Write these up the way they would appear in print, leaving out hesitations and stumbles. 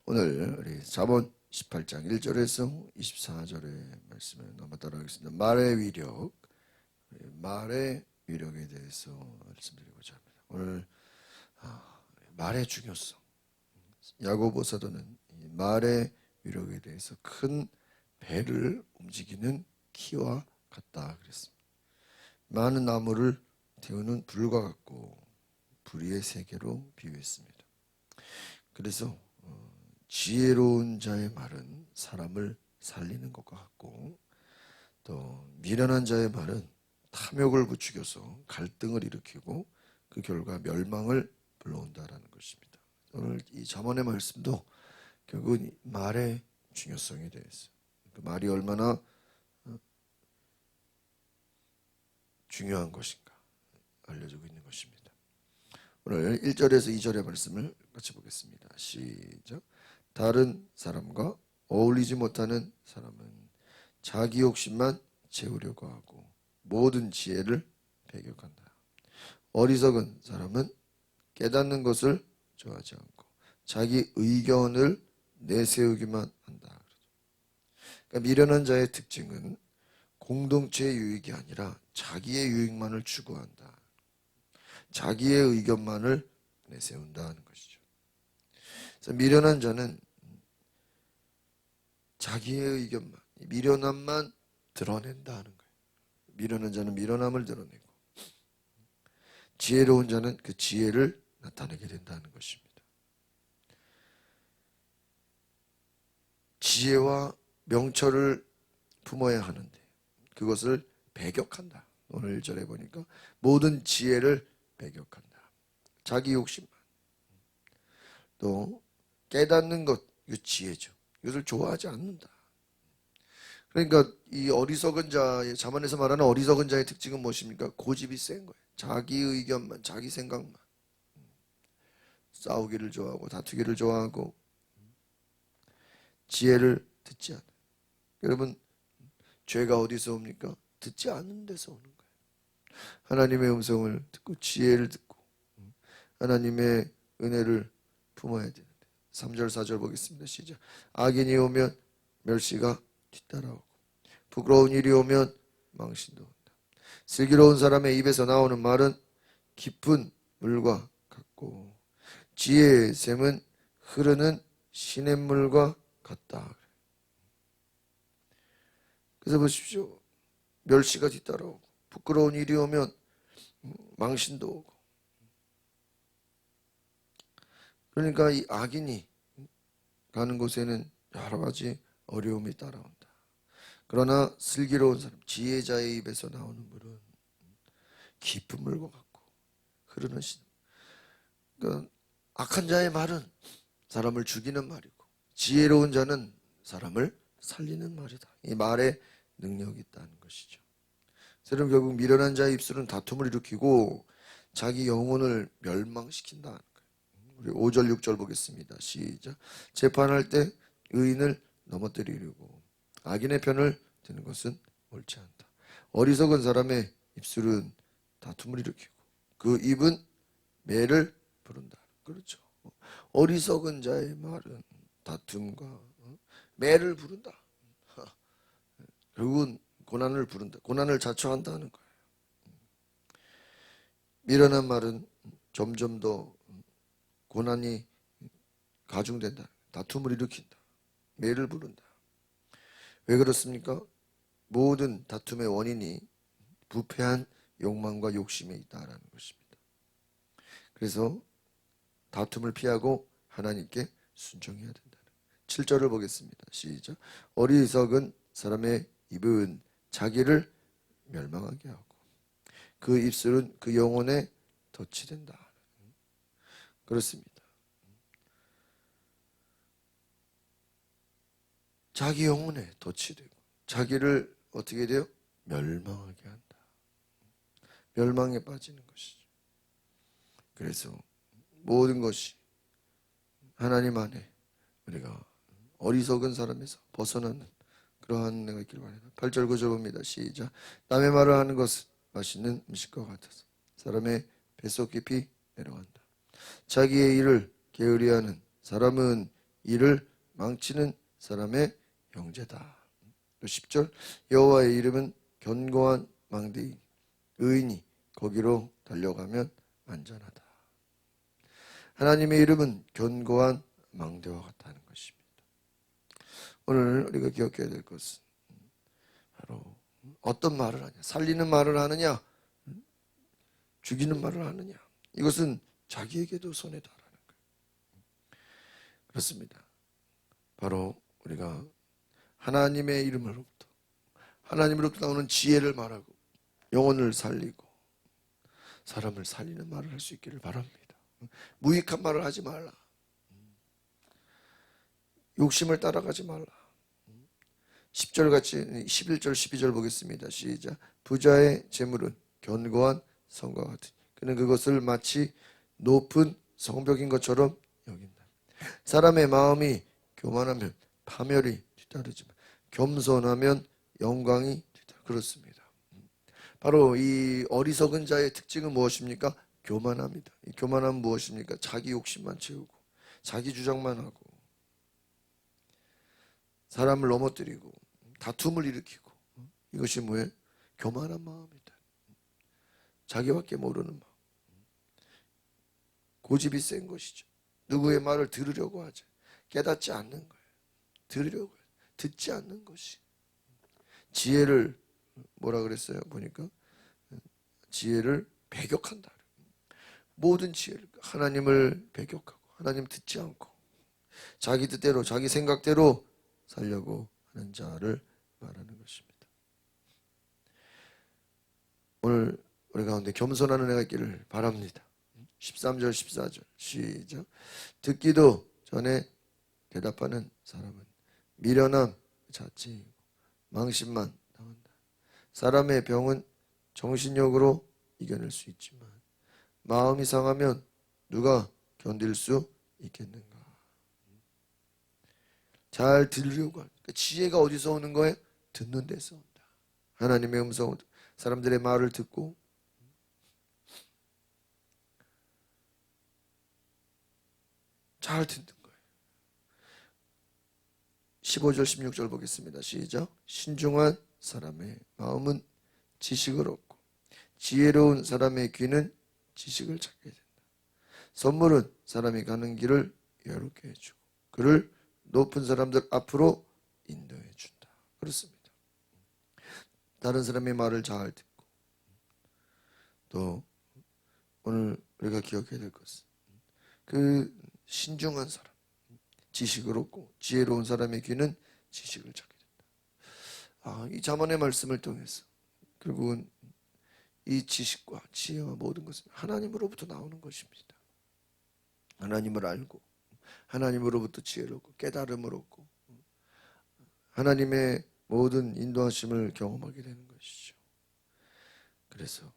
오늘 우리 잠언 18장 1절에서 24절의 말씀을 한번 따라하겠습니다. 말의 위력, 말의 위력에 대해서 말씀드리고자 합니다. 오늘 말의 중요성, 야고보 사도는 이 말의 위력에 대해서 큰 배를 움직이는 키와 같다 그랬습니다. 많은 나무를 태우는 불과 같고 불의의 세계로 비유했습니다. 그래서 지혜로운 자의 말은 사람을 살리는 것과 같고, 또 미련한 자의 말은 탐욕을 부추겨서 갈등을 일으키고 그 결과 멸망을 불러온다라는 것입니다. 오늘 이 잠언의 말씀도 결국은 말의 중요성에 대해서, 그 말이 얼마나 중요한 것인가 알려주고 있는 것입니다. 오늘 1절에서 2절의 말씀을 같이 보겠습니다. 시작. 다른 사람과 어울리지 못하는 사람은 자기 욕심만 채우려고 하고 모든 지혜를 배격한다. 어리석은 사람은 깨닫는 것을 좋아하지 않고 자기 의견을 내세우기만 한다. 그러니까 미련한 자의 특징은 공동체의 유익이 아니라 자기의 유익만을 추구한다. 자기의 의견만을 내세운다는 것이죠. 그래서 미련한 자는 자기의 의견만, 미련함만 드러낸다 하는 거예요. 미련한 자는 미련함을 드러내고 지혜로운 자는 그 지혜를 나타내게 된다는 것입니다. 지혜와 명철을 품어야 하는데 그것을 배격한다. 오늘 1절에 보니까 모든 지혜를 배격한다. 자기 욕심만. 또 깨닫는 것, 이거 지혜죠. 이것을 좋아하지 않는다. 그러니까 이 어리석은 자의, 잠언에서 말하는 어리석은 자의 특징은 무엇입니까? 고집이 센 거예요. 자기 의견만, 자기 생각만. 싸우기를 좋아하고 다투기를 좋아하고 지혜를 듣지 않아요. 여러분, 죄가 어디서 옵니까? 듣지 않는 데서 오는 거예요. 하나님의 음성을 듣고 지혜를 듣고 하나님의 은혜를 품어야 되는데 3절 4절 보겠습니다. 시작. 악인이 오면 멸시가 뒤따라오고 부끄러운 일이 오면 망신도 온다. 슬기로운 사람의 입에서 나오는 말은 깊은 물과 같고 지혜의 샘은 흐르는 시냇물과 같다. 그래서 보십시오. 멸시가 뒤따라오고 부끄러운 일이 오면 망신도 오고. 그러니까 이 악인이 가는 곳에는 여러 가지 어려움이 따라온다. 그러나 슬기로운 사람, 지혜자의 입에서 나오는 물은 깊은 물과 같고 흐르는 시. 그러니까 악한 자의 말은 사람을 죽이는 말이고 지혜로운 자는 사람을 살리는 말이다. 이 말에 능력이 있다는 것이죠. 그럼 결국 미련한 자의 입술은 다툼을 일으키고 자기 영혼을 멸망시킨다는 거예요. 우리 5절 6절 보겠습니다. 시작. 재판할 때 의인을 넘어뜨리려고 악인의 편을 드는 것은 옳지 않다. 어리석은 사람의 입술은 다툼을 일으키고 그 입은 매를 부른다. 그렇죠. 어리석은 자의 말은 다툼과 매를 부른다. 결국은 고난을 부른다. 고난을 자초한다는 거예요. 미련한 말은 점점 더 고난이 가중된다. 다툼을 일으킨다. 매를 부른다. 왜 그렇습니까? 모든 다툼의 원인이 부패한 욕망과 욕심에 있다라는 것입니다. 그래서 다툼을 피하고 하나님께 순종해야 된다. 7절을 보겠습니다. 시작. 어리석은 사람의 입은 자기를 멸망하게 하고 그 입술은 그 영혼에 덫이 된다. 그렇습니다. 자기 영혼에 덫이 되고 자기를 어떻게 돼요? 멸망하게 한다. 멸망에 빠지는 것이죠. 그래서 모든 것이 하나님 안에 우리가 어리석은 사람에서 벗어나는 그러한 은혜가 있기를 바랍니다. 8절 9절 봅니다. 시작. 남의 말을 하는 것은 맛있는 음식과 같아서 사람의 뱃속 깊이 내려간다. 자기의 일을 게으리하는 사람은 이를 망치는 사람의 형제다. 또 10절 여호와의 이름은 견고한 망대이 의인이 거기로 달려가면 안전하다. 하나님의 이름은 견고한 망대와 같다는 것입니다. 오늘 우리가 기억해야 될 것은 바로 어떤 말을 하냐, 살리는 말을 하느냐, 죽이는 말을 하느냐, 이것은 자기에게도 손해다라는 거예요. 그렇습니다. 바로 우리가 하나님의 하나님으로부터 나오는 지혜를 말하고 영혼을 살리고 사람을 살리는 말을 할 수 있기를 바랍니다. 무익한 말을 하지 말라. 욕심을 따라가지 말라. 10절 같이 11절 12절 보겠습니다. 시작. 부자의 재물은 견고한 성과 같으니 그는 그것을 마치 높은 성벽인 것처럼 여긴다. 사람의 마음이 교만하면 파멸이 뒤따르지만 겸손하면 영광이 뒤따르. 그렇습니다. 바로 이 어리석은 자의 특징은 무엇입니까? 교만합니다. 이 교만함은 무엇입니까? 자기 욕심만 채우고 자기 주장만 하고 사람을 넘어뜨리고 다툼을 일으키고 이것이 뭐예요? 교만한 마음이다. 자기밖에 모르는 마음. 고집이 센 것이죠. 누구의 말을 들으려고 하죠. 깨닫지 않는 거예요. 들으려고 해요. 듣지 않는 것이. 지혜를 뭐라 그랬어요? 보니까 지혜를 배격한다. 모든 지혜를 하나님을 배격하고 하나님 듣지 않고 자기 뜻대로 자기 생각대로 살려고 하는 자를 말하는 것입니다. 오늘 우리 가운데 겸손하는 애가 있기를 바랍니다. 13절 14절 시작. 듣기도 전에 대답하는 사람은 미련함 자체이고 망신만 당한다. 사람의 병은 정신력으로 이겨낼 수 있지만 마음이 상하면 누가 견딜 수 있겠는가. 잘 들으려고 하는 지혜가 어디서 오는 거예요? 듣는 데서 온다. 하나님의 음성, 사람들의 말을 듣고 잘 듣는 거예요. 15절 16절 보겠습니다. 시작. 신중한 사람의 마음은 지식을 얻고 지혜로운 사람의 귀는 지식을 찾게 된다. 선물은 사람이 가는 길을 여롭게 해주고 그를 높은 사람들 앞으로 인도해 준다. 그렇습니다. 다른 사람의 말을 잘 듣고 또 오늘 우리가 기억해야 될 것은 그 신중한 사람, 지식을 얻고 지혜로운 사람의 귀는 지식을 찾게 된다. 이 잠언의 말씀을 통해서 결국은 이 지식과 지혜와 모든 것은 하나님으로부터 나오는 것입니다. 하나님을 알고 하나님으로부터 지혜를 얻고 깨달음을 얻고 하나님의 모든 인도하심을 경험하게 되는 것이죠. 그래서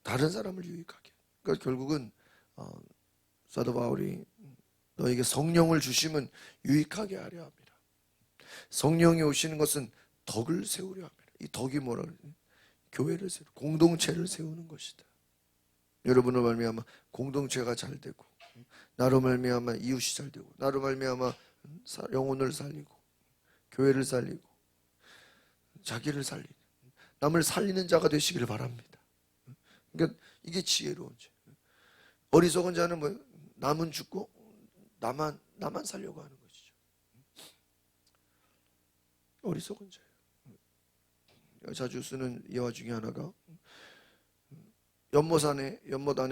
다른 사람을 유익하게. 그러니까 결국은 사도 바울이 너에게 성령을 주심은 유익하게 하려 합니다. 성령이 오시는 것은 덕을 세우려 합니다. 이 덕이 뭐라 그러지? 교회를 세우고 공동체를 세우는 것이다. 여러분을 말미암아 공동체가 잘 되고 나로 말미암아 이웃이 잘 되고 나로 말미암아 영혼을 살리고 교회를 살리고 자기를 살리고 남을 살리는 자가 되시기를 바랍니다. 그러니까 이게 지혜로운 죄. 어리석은 자는 뭐예요? 남은 죽고 나만 살려고 하는 것이죠. 어리석은 자예요. 자주 쓰는 예화 중에 하나가 연못 안에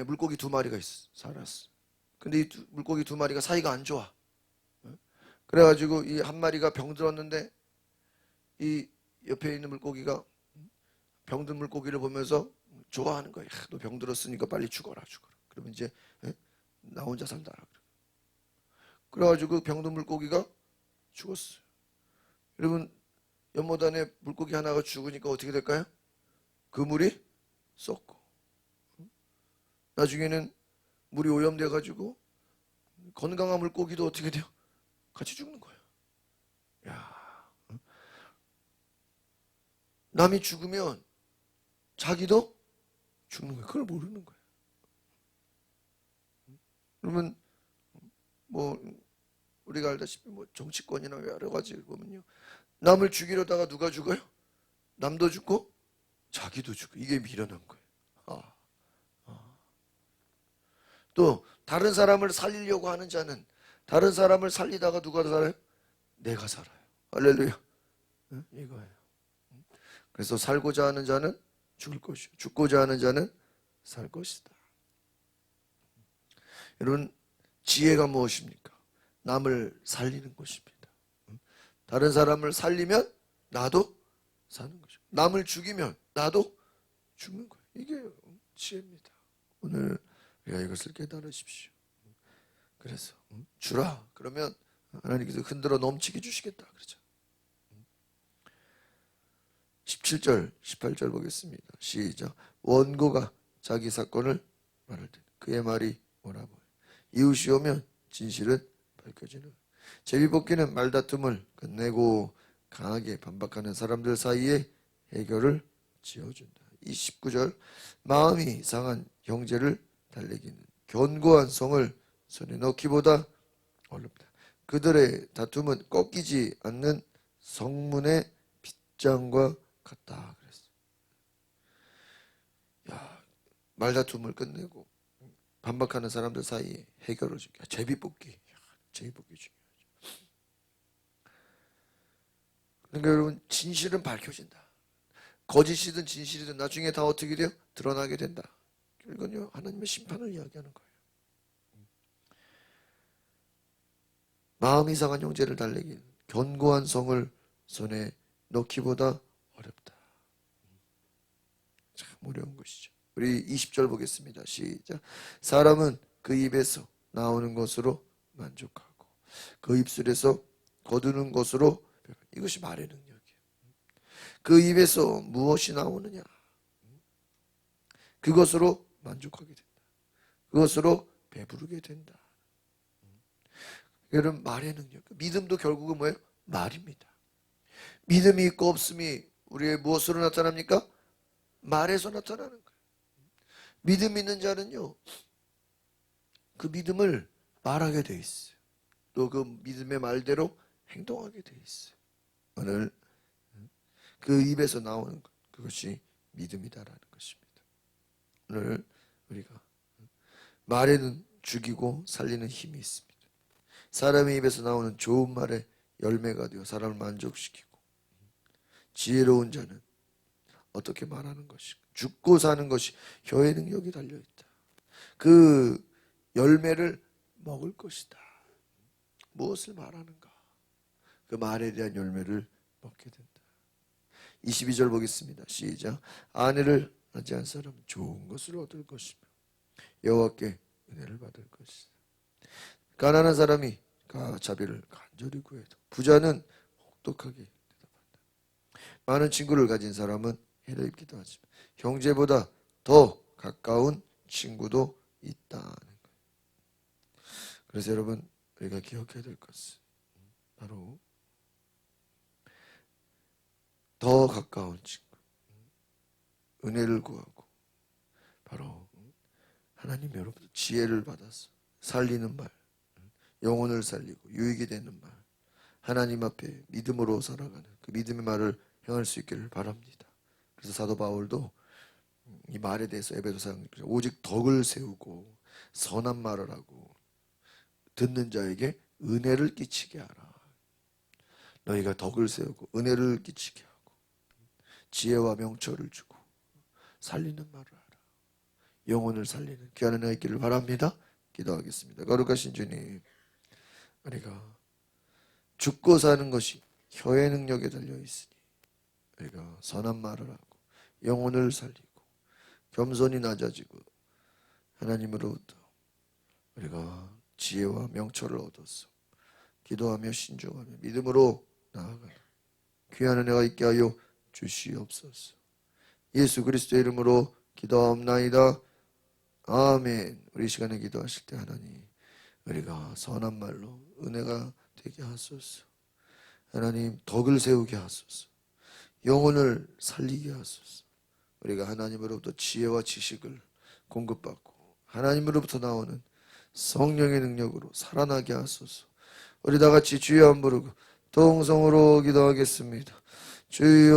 물고기 2마리가 살았어. 근데 이 물고기 2마리가 사이가 안 좋아. 그래가지고 이 한 마리가 병들었는데 이 옆에 있는 물고기가 병든 물고기를 보면서 좋아하는 거야. 너 병들었으니까 빨리 죽어라. 그러면 이제 나 혼자 산다. 그래가지고 병든 물고기가 죽었어요. 여러분 연못 안에 물고기 하나가 죽으니까 어떻게 될까요? 그 물이 썩고 나중에는 물이 오염돼가지고 건강한 물고기도 어떻게 돼요? 같이 죽는 거예요. 야, 남이 죽으면 자기도 죽는 거예요. 그걸 모르는 거예요. 그러면 뭐 우리가 알다시피 뭐 정치권이나 여러 가지 보면요, 남을 죽이려다가 누가 죽어요? 남도 죽고 자기도 죽고. 이게 미련한 거예요. 또 다른 사람을 살리려고 하는 자는 다른 사람을 살리다가 누가 살아요? 내가 살아요. 할렐루야. 이거예요. 그래서 살고자 하는 자는 죽을 것이요, 죽고자 하는 자는 살 것이다. 여러분, 지혜가 무엇입니까? 남을 살리는 것입니다. 다른 사람을 살리면 나도 사는 거죠. 남을 죽이면 나도 죽는 거예요. 이게 지혜입니다. 오늘 우리가 이것을 깨달으십시오. 그래서 주라 그러면 하나님께서 흔들어 넘치게 주시겠다 그러죠. 17절 18절 보겠습니다. 시작. 원고가 자기 사건을 말할 때 그의 말이 뭐라고? 이웃이 오면 진실은 밝혀지는. 제비뽑기는 말다툼을 끝내고 강하게 반박하는 사람들 사이에 해결을 지어준다. 29절. 마음이 상한 형제를 달래기는 견고한 성을 손에 넣기보다 어렵다. 그들의 다툼은 꺾이지 않는 성문의 빗장과 같다 그랬어. 야, 말다툼을 끝내고 반박하는 사람들 사이에 해결을 주게. 제비뽑기. 제비뽑기 중요하죠. 그러니까 여러분, 진실은 밝혀진다. 거짓이든 진실이든 나중에 다 어떻게 돼요? 드러나게 된다. 이건요, 하나님의 심판을 이야기하는 거예요. 마음이 상한 형제를 달래기 견고한 성을 손에 넣기보다 어렵다. 참 어려운 것이죠. 우리 20절 보겠습니다. 시작. 사람은 그 입에서 나오는 것으로 만족하고 그 입술에서 거두는 것으로. 이것이 말의 능력이에요. 그 입에서 무엇이 나오느냐, 그것으로 만족하게 된다. 그것으로 배부르게 된다. 여러분, 말의 능력. 믿음도 결국은 뭐예요? 말입니다. 믿음이 있고 없음이 우리의 무엇으로 나타납니까? 말에서 나타나는 거예요. 믿음 있는 자는요, 그 믿음을 말하게 돼 있어요. 또 그 믿음의 말대로 행동하게 돼 있어요. 오늘 그 입에서 나오는 것, 그것이 믿음이다라는 것입니다. 오늘 우리가 말에는 죽이고 살리는 힘이 있습니다. 사람의 입에서 나오는 좋은 말의 열매가 되어 사람을 만족시키고, 지혜로운 자는 어떻게 말하는 것인가, 죽고 사는 것이 혀의 능력이 달려있다. 그 열매를 먹을 것이다. 무엇을 말하는가, 그 말에 대한 열매를 먹게 된다. 22절 보겠습니다. 시작. 아내를 하지 않은 사람은 좋은 것을 얻을 것이며 여호와께 은혜를 받을 것이다. 가난한 사람이 자비를 간절히 구해도 부자는 혹독하게 대답한다. 많은 친구를 가진 사람은 해를 입기도 하지만 형제보다 더 가까운 친구도 있다는 거예요. 그래서 여러분, 우리가 기억해야 될 것은 바로 더 가까운 친구, 은혜를 구하고 바로 하나님 여러분 지혜를 받아서 살리는 말, 영혼을 살리고 유익이 되는 말, 하나님 앞에 믿음으로 살아가는 그 믿음의 말을 행할 수 있기를 바랍니다. 그래서 사도 바울도 이 말에 대해서 에베소서 오직 덕을 세우고 선한 말을 하고 듣는 자에게 은혜를 끼치게 하라. 너희가 덕을 세우고 은혜를 끼치게 하고 지혜와 명철을 주고 살리는 말을 하라. 영혼을 살리는 귀한 은혜가 있기를 바랍니다. 기도하겠습니다. 거룩하신 주님, 우리가 죽고 사는 것이 혀의 능력에 달려있으니 우리가 선한 말을 하고 영혼을 살리고 겸손히 낮아지고 하나님으로부터 우리가 지혜와 명철을 얻어서 기도하며 신중하며 믿음으로 나아가는 귀한 은혜가 있게 하여 주시옵소서. 예수 그리스도의 이름으로 기도하옵나이다. 아멘. 우리 시간에 기도하실 때 하나님, 우리가 선한 말로 은혜가 되게 하소서. 하나님, 덕을 세우게 하소서. 영혼을 살리게 하소서. 우리가 하나님으로부터 지혜와 지식을 공급받고 하나님으로부터 나오는 성령의 능력으로 살아나게 하소서. 우리 다 같이 주여 한 부르고 동성으로 기도하겠습니다. 주여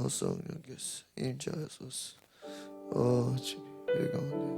성령께서 임재하소서. 주님 우리 가운데